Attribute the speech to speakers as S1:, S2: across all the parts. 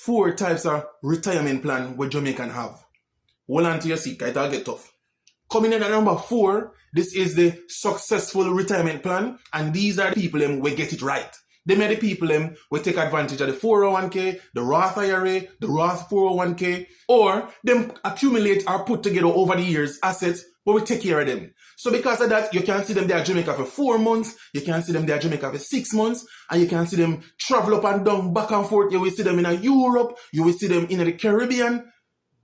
S1: 4 types of retirement plan where Jamaican have. Hold on to your seat, it'll get tough. Coming in at number 4, this is the successful retirement plan, and these are the people who get it right. They are the people who take advantage of the 401k, the Roth IRA, the Roth 401k, or them accumulate or put together over the years assets where we take care of them. So because of that, you can see them there at Jamaica for 4 months, you can see them there at Jamaica for 6 months, and you can see them travel up and down, back and forth. You will see them in Europe, you will see them in the Caribbean.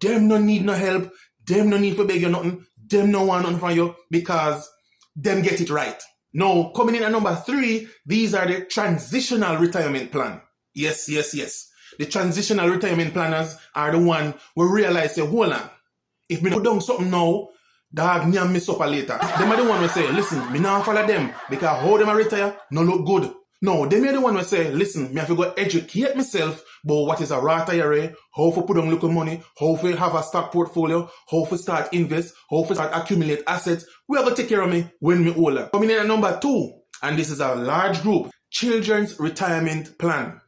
S1: Them no need no help, them no need to beg you nothing, them no want nothing from you because them get it right. Now, coming in at number 3, these are the transitional retirement plan. Yes. The transitional retirement planners are the one who realize, say, hold on, if me not done something now, dog, me and me suffer later. Them are the one who say, listen, me not follow them because how them a retire no look good. No, them are the one who say, listen, me have to go educate myself about what is a Roth IRA, how to put on little money, how to have a stock portfolio, how to start invest, how to start accumulate assets. We are going to take care of me when me older. Coming in at number 2, and this is a large group, children's retirement plan.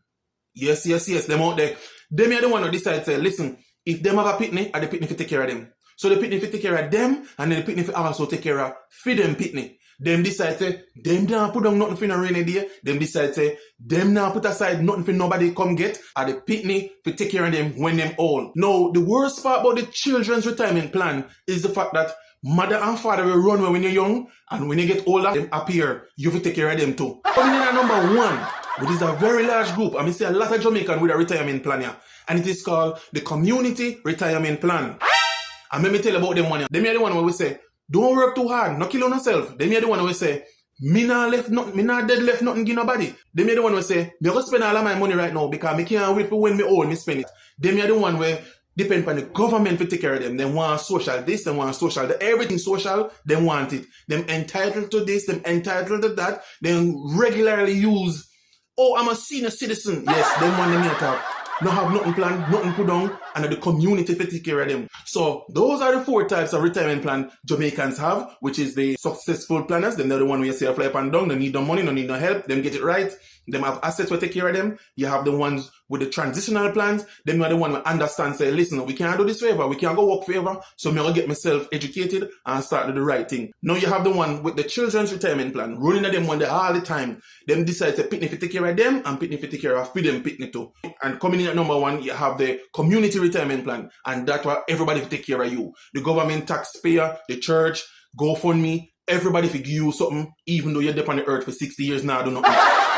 S1: Yes. Them out there. Them are the one who decide, say, listen, if them have a pitney, the pitney to take care of them. So the pitney to take care of them, and then the pitney also take care of them pitney. Them decide, say, them don't put down nothing for no rainy day. Them decide, say, them not put aside nothing for nobody come get. And the pitney to take care of them when them old. Now, the worst part about the children's retirement plan is the fact that mother and father will run when you're young, and when you get older, them appear. You have to take care of them too. Coming in at number 1, which is a very large group. I mean, see a lot of Jamaicans with a retirement plan here. And it is called the community retirement plan. And let me tell you about them one here. Them are the one where we say, don't work too hard, not kill on yourself. Them are the one who say, me not dead left nothing give nobody. Them are the one who say, me go spend all of my money right now because me can't wait for when me old, me spend it. Them are the one where depend on the government to take care of them. They want social this, they want social that. Everything social, they want it. Them entitled to this, them entitled to that. They regularly use, oh, I'm a senior citizen. Yes, them want them here talk. No have nothing planned, nothing put down, and the community to take care of them. So those are the 4 types of retirement plan Jamaicans have, which is the successful planners. Them they're the one where you say fly up and down, they need no money, no need no help, them get it right. Them have assets to take care of them. You have the ones with the transitional plans. Them are the one who understand, say, listen, we can't do this forever, we can't go work forever, so I'm going to get myself educated and start to do the right thing. Now you have the one with the children's retirement plan, running at them one day all the time. Them decide to pitney to take care of them, and pitney to take care of them pitney too. And coming in at number 1, you have the community retirement plan, and that's why everybody will take care of you. The government, taxpayer, the church, GoFundMe, everybody will give you something, even though you're there on the earth for 60 years now, do nothing.